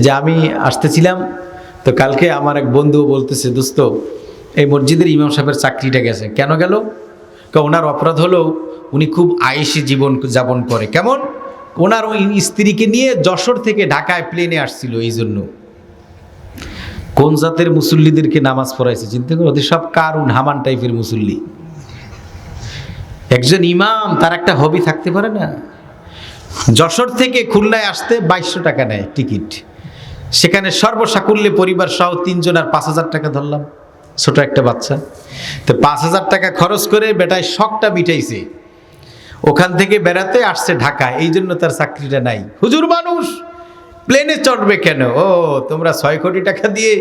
যে আমি আসতেছিলাম, তো কালকে আমার এক বন্ধু বলতেছে, দোস্ত এই মসজিদের ইমাম সাহেবের চাকরিটা গেছে। কেন গেল? ওনার অপরাধ হলো উনি খুব আয়েশি জীবন যাপন করে। কেমন? ওনার ওই স্ত্রীকে নিয়ে যশোর থেকে ঢাকায় প্লেনে আসছিল, এই জন্য। কোন জাতের মুসল্লিদেরকে নামাজ পড়াইছে চিন্তা করো, ওদের সব কারুন হামান টাইপের মুসল্লি। একজন ইমাম, তার একটা হবি থাকতে পারে না? যশোর থেকে খুলনায় আসতে 2200 টাকা নেয় টিকিট, সেখানে সর্বসাকুল্যে পরিবার সহ 3 জন আর 5000 টাকা ধরলাম, ছোট একটা বাচ্চা। তো 5000 টাকা খরচ করে বেটায় শখটা মিটাইছে, ওখান থেকে বেড়াতে আসছে ঢাকায়, এই জন্য তার চাকরিটা নাই। হুজুর মানুষ প্লেনে চড়বে কেন? ও তোমরা 6 কোটি টাকা দিয়ে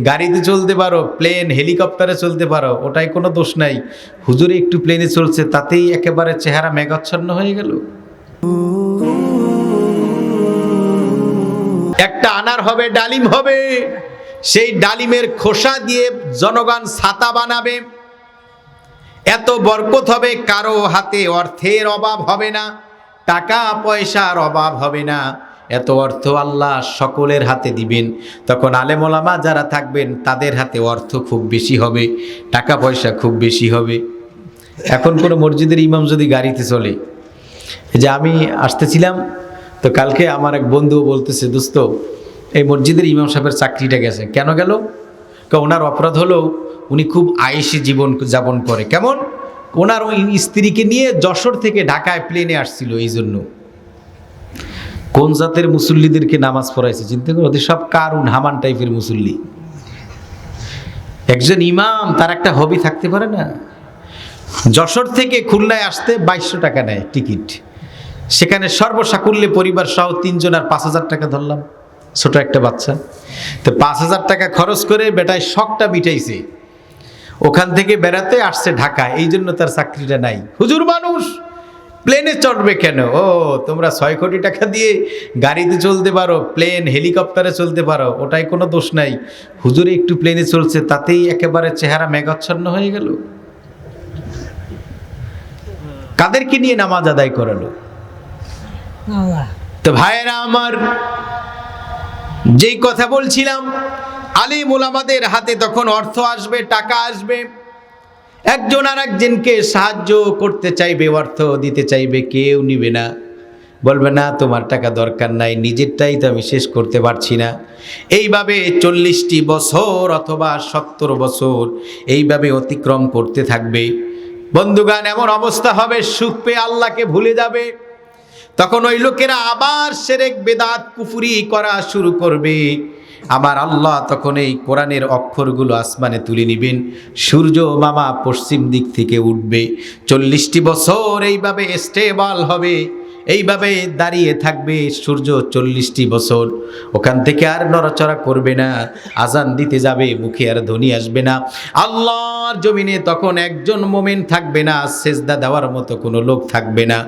গাড়িতে চলতে পারো, প্লেন হেলিকপ্টারে চলতে পারো, ওটাই কোনো দোষ নাই। হুজুরে একটু প্লেনে চলছে, তাতেই একেবারে চেহারা মেঘাচ্ছন্ন হয়ে গেল। একটা আনার হবে, ডালিম হবে, সেই ডালিমের খোসা দিয়ে জনগণ ছাতা বানাবে। এত বরকত হবে, কারো হাতে অর্থের অভাব হবে না, টাকা পয়সার অভাব হবে না। এত অর্থ আল্লাহ সকলের হাতে দিবেন। তখন আলেম ওলামা যারা থাকবেন তাদের হাতে অর্থ খুব বেশি হবে, টাকা পয়সা খুব বেশি হবে। এখন কোনো মসজিদের ইমাম যদি গাড়িতে চলে, যে আমি আসতেছিলাম, তো কালকে আমার এক বন্ধু বলতেছে, দোস্ত এই মসজিদের ইমাম সাহেবের চাকরিটা গেছে। কেন গেল? ওনার অপরাধ হলো উনি খুব আয়েশি জীবন যাপন করে। কেমন? ওনার ওই স্ত্রীকে নিয়ে যশোর থেকে ঢাকায় প্লেনে আসছিল, এই জন্য। কোন জাতের মুসল্লিদেরকে নামাজ পড়াইছে চিন্তা করো, ওদের সব কারুন হামান টাইপের মুসল্লি। একজন ইমাম, তার একটা হবি থাকতে পারে না? যশোর থেকে খুলনায় আসতে 2200 টাকা নেয় টিকিট, সেখানে সর্বসাকুল্যে পরিবার সহ 3 জন আর 5000 টাকা ধরলাম, ছোট একটা বাচ্চা। তো 5000 টাকা খরচ করে বেটায় শখটা মিটাইছে, ওখান থেকে বেড়াতে আসছে ঢাকায়, এই জন্য তার চাকরিটা নাই। হুজুর মানুষ প্লেনে চড়বে কেন? ও তোমরা 6 কোটি টাকা দিয়ে গাড়িতে চলতে পারো, প্লেন হেলিকপ্টারে চলতে পারো, ওটাই কোনো দোষ নাই। হুজুরে একটু প্লেনে চলছে, তাতেই একেবারে চেহারা মেঘাচ্ছন্ন হয়ে গেল। কাদেরকে নিয়ে নামাজ আদায় করালো? তো ভাইয়েরা আমার, যেই কথা বলছিলাম, আলিম ওলামাদের হাতে তখন অর্থ আসবে, টাকা আসবে, একজন আর একজনকে সাহায্য করতে চাইবে, অর্থ দিতে চাইবে, কেউ নিবে না, বলবে না তোমার টাকা দরকার নাই, নিজেরটাই তো আমি শেষ করতে পারছি না। এইভাবে 40টি বছর অথবা 70 বছর এইভাবে অতিক্রম করতে থাকবে। বন্ধুগান, এমন অবস্থা হবে, সুখ পেয়ে আল্লাহকে ভুলে যাবে। তখন ওই লোকেরা আবার শিরক বেদাত কুফরি করা শুরু করবে। আমার আল্লাহ তখন এই কোরআনের অক্ষরগুলো আসমানে তুলে নিবেন, সূর্য মামা পশ্চিম দিক থেকে উঠবে। 40টি বছর এইভাবে স্টেবল হবে, এইভাবে দাঁড়িয়ে থাকবে সূর্য 40টি বছর, ওখান থেকে আর নড়াচড়া করবে না। আজান দিতে যাবে, মুখে আর ধ্বনি আসবে না। আল্লাহর জমিনে তখন একজন মোমেন থাকবে না, সেজদা দেওয়ার মতো কোনো লোক থাকবে না।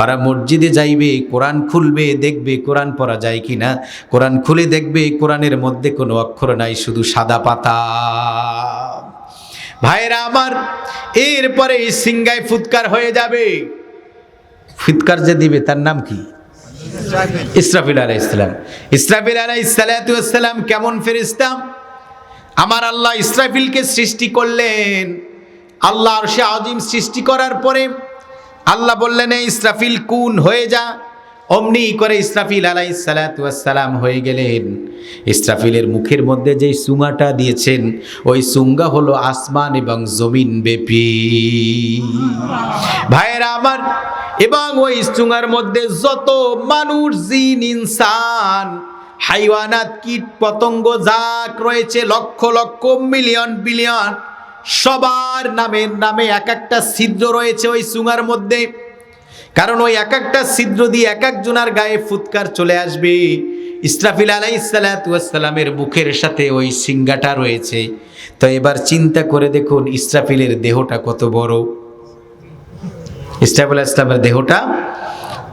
ওরা মসজিদে যাইবে, কোরআন খুলবে, দেখবে কোরআন পড়া যায় কিনা। কোরআন খুলে দেখবে কোরআনের মধ্যে কোনো অক্ষর নাই, শুধু সাদা পাতা। ভাইরা আমার, এরপরে সিংগায় ফুৎকার হয়ে যাবে। ফুৎকার যে দিবে তার নাম কি? ইসরাফিল আলাইহিস সালাম। ইসরাফিল আলাইহিস সালাতু ওয়াস সালাম কেমন ফেরেশতা? আমার আল্লাহ ইসরাফিলকে সৃষ্টি করলেন। আল্লাহ আরশে আজিম সৃষ্টি করার পরে আল্লাহ বললেন, এই ইসরাফিল কুন হয়ে যা। অমনি করে ইসরাফিল আলাইহিস সালাতু ওয়াস সালাম হয়ে গেলেন। ইসরাফিলের মুখের মধ্যে যেই সুঙ্গাটা দিয়েছেন, ওই সুঙ্গা হলো আসমান এবং জমিন ব্যাপী। ভাইয়েরা আমার, এবং ওই সুঙ্গার মধ্যে যত মানুষ, জিন, ইনসান, হাইওয়ানাত, কীট পতঙ্গ জাক রয়েছে, লক্ষ লক্ষ, মিলিয়ন বিলিয়ন, সবার নামে নামে এক একটা ছিদ্র রয়েছে ওই সুঙ্গার মধ্যে। কারণ ওই এক একটা ছিদ্র দিয়ে এক একজনের গায়ে ফুৎকার চলে আসবে। ইসরাফিল আলাইহিস সালাতু ওয়াস সালামের মুখের সাথে ওই সিংগাটা রয়েছে। তো এবার চিন্তা করে দেখুন, ইসরাফিলের দেহটা কত বড়। ইসরাফিল আলাইহিস সালামের দেহটা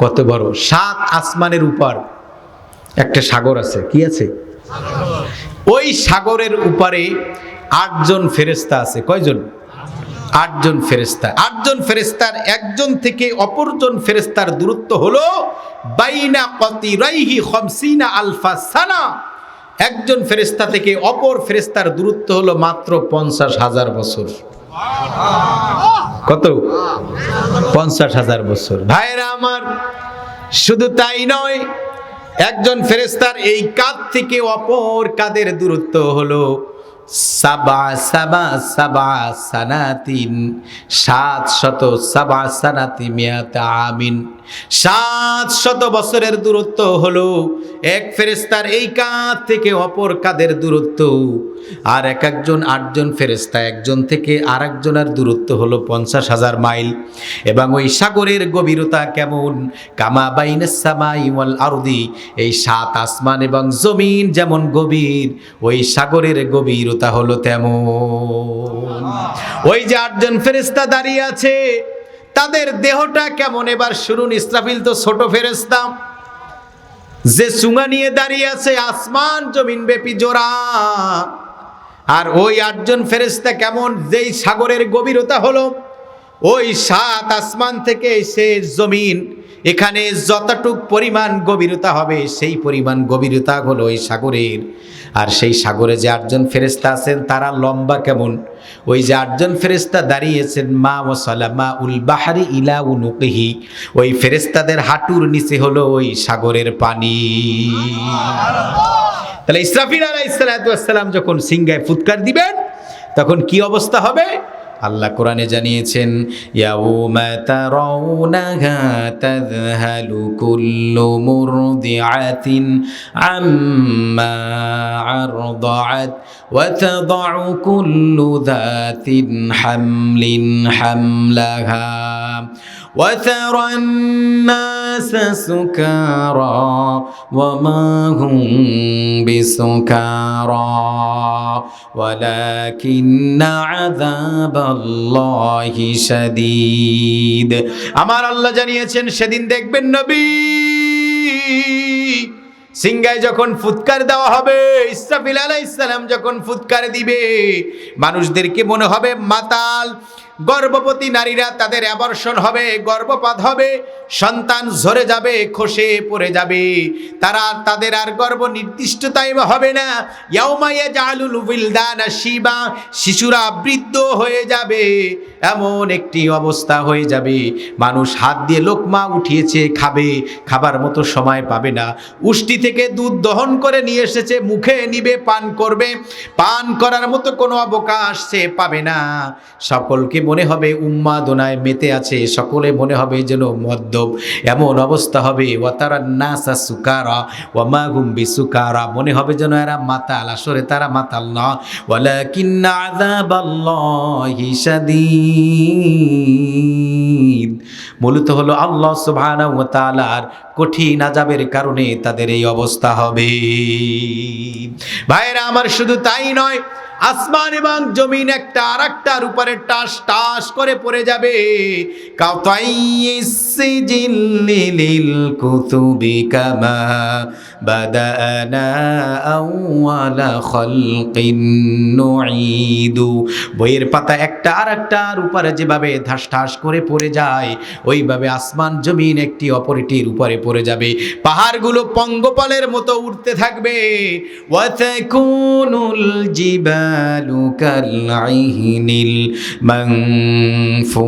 কত বড়। 7 আসমানের উপর একটা সাগর আছে। কি আছে? ওই সাগরের উপরে 8 জন ফেরেশতা আছে। কয়জন? 8 জন ফেরেশতা। 8 জন ফেরেশতার একজন থেকে অপরজন ফেরেশতার দূরত্ব হলো বাইনা কতিরাইহি 50 আলফা সানা। একজন ফেরেশতা থেকে অপর ফেরেশতার দূরত্ব হলো মাত্র 50,000 বছর। কত? 50,000 বছর। ভাইরা আমার, শুধু তাই নয়, একজন ফেরেশতার এই কাঁধ থেকে অপর কাঁধের দূরত্ব হলো সাবা সাবা সাবা সানাতিন, 700 সানাতি মিয়াতা আমিন, 700 বছরের দূরত্ব হলো এক ফেরেশতার এই কাঁধ থেকে অপর কাঁধের দূরত্ব। আর একজন 8জন ফেরেশতা একজন থেকে আরেকজনের দূরত্ব হলো 50,000 মাইল। এবং ওই সাগরের গভীরতা কেমন? কামা বাইনাস সামাই ওয়াল আরদি, এই 7 আসমান এবং জমিন যেমন গভীর, ওই সাগরের গভীরতা হলো তেমন। ওই যে 8জন ফেরেশতা দাঁড়িয়ে আছে, তাদের দেহটা কেমন? এবার শুনুন, ইসরাফিল তো ছোট ফেরেশতা, যে চুঙা নিয়ে দাঁড়িয়ে আছে আসমান জমিন ব্যাপী জোড়া। আর ওই 8জন ফেরেশতা কেমন? যেই সাগরের গভীরতা হলো ওই 7 আসমান থেকে শেষ জমিন, এখানে যতটুক পরিমাণ গভীরতা হবে সেই পরিমাণ গভীরতা হলো ওই সাগরের। আর সেই সাগরে যে 8জন ফেরেশতা আছেন তারা লম্বা কেমন? ওই যে 8জন ফেরেশতা দাঁড়িয়েছেন, মা ওয়াসালা মা উল বাহারি ইলা উনুকিহি, ওই ফেরেশতাদের হাঁটুর নিচে হলো ওই সাগরের পানি। তাহলে ইসরাফিল আলাইহিস সালাম যখন সিংহায় ফুৎকার দিবেন তখন কি অবস্থা হবে? আল্লাহ কোরআনে জানিয়েছেন, ইয়াউমা তারাউনাহা তাযহালু কুল্লু মুরদিআতিন আম্মা আরদাআত ওয়া তাদাউ কুল্লু যাতিন হামলিন হামলাহা ওয়া তারান নাসা সুকারা ওয়া মা হুম বিসুকারা ওয়ালাকিন্না আযাবাল্লাহি শাদীদ। আমার আল্লাহ জানিয়েছেন সেদিন দেখবেন নবী, সিংহায় যখন ফুৎকার দেওয়া হবে, ইসরাফিল আলাইহিস সালাম যখন ফুৎকার দিবে, মানুষদেরকে মনে হবে মাতাল। গর্ভবতী নারীরা তাদের অ্যাবর্শন হবে, গর্ভপাত হবে, সন্তান ঝরে যাবে, খসে পড়ে যাবে, তাদের আর গর্ভ নির্দিষ্ট টাইমে হবে না। ইয়াউমা ইয়াজআলুল উইলদানা শিবা, শিশুরা বৃদ্ধ হয়ে যাবে, এমন একটি অবস্থা হয়ে যাবে। মানুষ হাত দিয়ে লোকমা উঠিয়েছে, খাবে, খাবার মতো সময় পাবে না। উষ্টি থেকে দুধ দহন করে নিয়ে এসেছে, মুখে নিবে, পান করবে, পান করার মতো কোনো অবকাশ সে পাবে না। সকলকে মনে হবে উন্মাদনায় মেতে আছে, সকলে মনে হবে যেন মদ্যপ, এমন অবস্থা হবে। ওয়াতারান নাসা সুকারা ওয়া মা হুম বিসুকারা, মনে হবে যেন এরা মাতাল, আসলে তারা মাতাল না। ওয়ালাকিন্না আযাবাল্লাহি শাদীদ, মূলত হলো আল্লাহ সুবহানাহু ওয়া তাআলার কঠিন আযাবের কারণে তাদের এই অবস্থা হবে। ভাইরা আমার, শুধু তাই নয়, আসমান এবং জমিন একটা আরেকটার উপরে টাস টাস করে পড়ে যাবে। কাতাইয়িস সিজিল্লি লিল কুতুবি কামা বাদানা আউয়ালা খালকিন নুঈদু, বইয়ের পাতা একটা আরেকটার উপরে যেভাবে ধাস ধাস করে পড়ে যায়, ওইভাবে আসমান জমিন একটি অপরটির উপরে পড়ে যাবে। পাহাড়গুলো পঙ্গপালের মতো উঠতে থাকবে। ওয়া তাকুনুল জিবালু কালঈহিনিল মানফুস,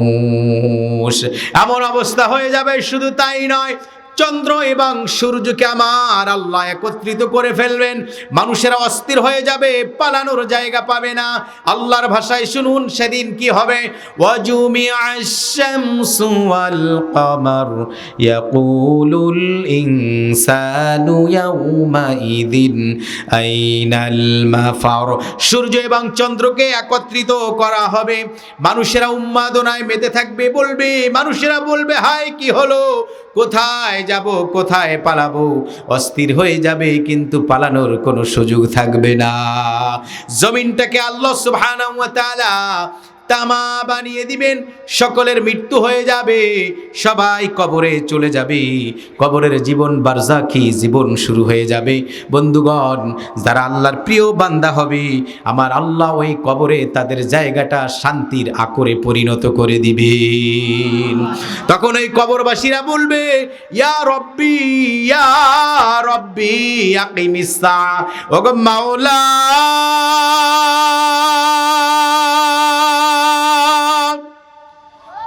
এমন অবস্থা হয়ে যাবে। শুধু তাই নয়, চন্দ্র এবং সূর্যকে আমার আল্লাহ একত্রিত করে ফেলবেন। মানুষেরা অস্থির হয়ে যাবে, পালানোর জায়গা পাবে না। আল্লাহর ভাষায় শুনুন সেদিন কি হবে। ওয়াজুমিআশ শামসু ওয়াল কমার ইয়াকুলুল ইনসানু ইয়াউমা ইযিন আইনাল মাফার, সূর্য এবং চন্দ্রকে একত্রিত করা হবে। মানুষেরা উন্মাদনায় মেতে থাকবে, মানুষেরা বলবে হায় কি হলো, কোথায় যাব, কোথায় পালাবো, অস্থির হয়ে যাবে, কিন্তু পালানোর কোনো সুযোগ থাকবে না। জমিনটাকে আল্লাহ সুবহানাহু ওয়া তাআলা তামা বানিয়ে দিবেন, সকলের মৃত্যু হয়ে যাবে, সবাই কবরে চলে যাবে, কবরের জীবন বারজাখি জীবন শুরু হয়ে যাবে। বন্ধুগণ, যারা আল্লাহর প্রিয় বান্দা হবে, আমার আল্লাহ ওই কবরে তাদের জায়গাটা শান্তির আকরে পরিণত করে দিবেন। তখন ওই কবরবাসীরা বলবে, ইয়া রব্বি ইয়া রব্বি আকিমিস সাআ, ওগো মাওলা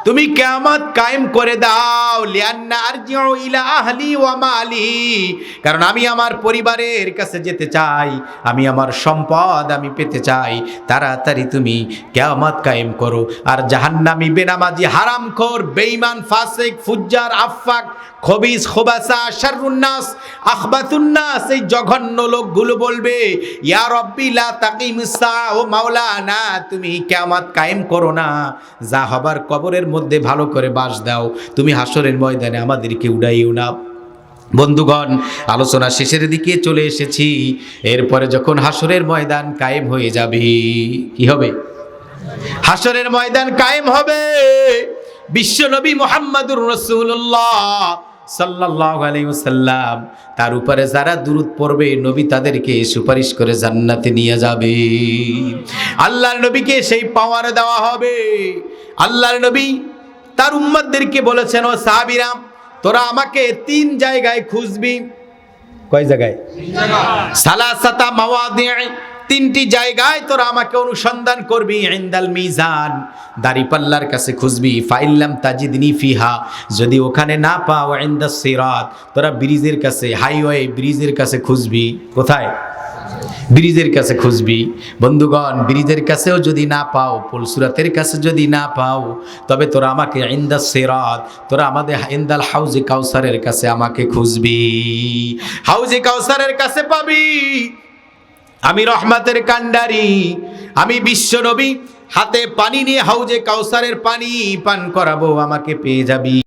তুমি কিয়ামত কায়েম করে দাও, লিআন্না আরজিউ ইলা আহলি ওয়া মালি, কারণ আমি আমার পরিবারের কাছে যেতে চাই, আমি আমার সম্পদ আমি পেতে চাই, তাড়াতাড়ি তুমি কিয়ামত কায়েম করো। আর জাহান্নামী, বেনামাজি, হারামখোর, বেঈমান, ফাসিক, ফুজ্জার, আফাক, খবিস, খোবাসা, শাররুন নাস, আখবাতুন নাস, এই জঘন্য লোকগুলো বলবে, ইয়া রব্বি লা তাকিমিস সাআ, ও মাওলানা তুমি কিয়ামত কায়েম করো না, যা হবার কবরের মধ্যে ভালো করে বাস দাও, তুমি হাসরের ময়দানে আমাদেরকে উড়াইও না। বন্ধুগণ, আলোচনা শেষের দিকে চলে এসেছি। এরপরে যখন হাসরের ময়দান কায়েম হয়ে যাবে, কি হবে? হাসরের ময়দান কায়েম হবে, বিশ্বনবী মুহাম্মদুর রাসূলুল্লাহ সাল্লাল্লাহু আলাইহি ওয়াসাল্লাম তার উপরে যারা দুরূদ পড়বে, নবী তাদেরকে সুপারিশ করে জান্নাতে নিয়ে যাবে। আল্লাহর নবীকে সেই পাওয়ার দেওয়া হবে। আল্লাহর নবী তার উম্মতদেরকে বলেছেন, ও সাহাবীরা, তোরা আমাকে 3 জায়গায় খুঁজবি। কয় জায়গায়? সালাসাতা মাওয়াদি', 3টি জায়গায় তোরা আমাকে অনুসন্ধান করবি। ইনদাল মিজান, দাড়িপাল্লার কাছে খুঁজবি। ফাইল্লাম তাজিদনি ফিহা, যদি ওখানে না পাও, ইনদাস সিরাত, তোরা ব্রিজের কাছে, হাইওয়ে ব্রিজের কাছে খুঁজবি। কোথায়? ব্রিজের কাছে খুঁজবি। বন্ধুগণ, ব্রিজের কাছেও যদি না পাও, পুলসুরাতের কাছে যদি না পাও, তবে তোরা আমাকে ইনদাস সিরাত, তোরা আমাদের ইনদাল হাউজে কাউসারের কাছে আমাকে খুঁজবি। হাউজে কাউসারের কাছে পাবি। আমি রহমতের কান্ডারি, আমি বিশ্বনবী হাতে পানি নিয়ে হাউজে কাউসারের পানি পান করাবো, আমাকে পেয়ে যাবি।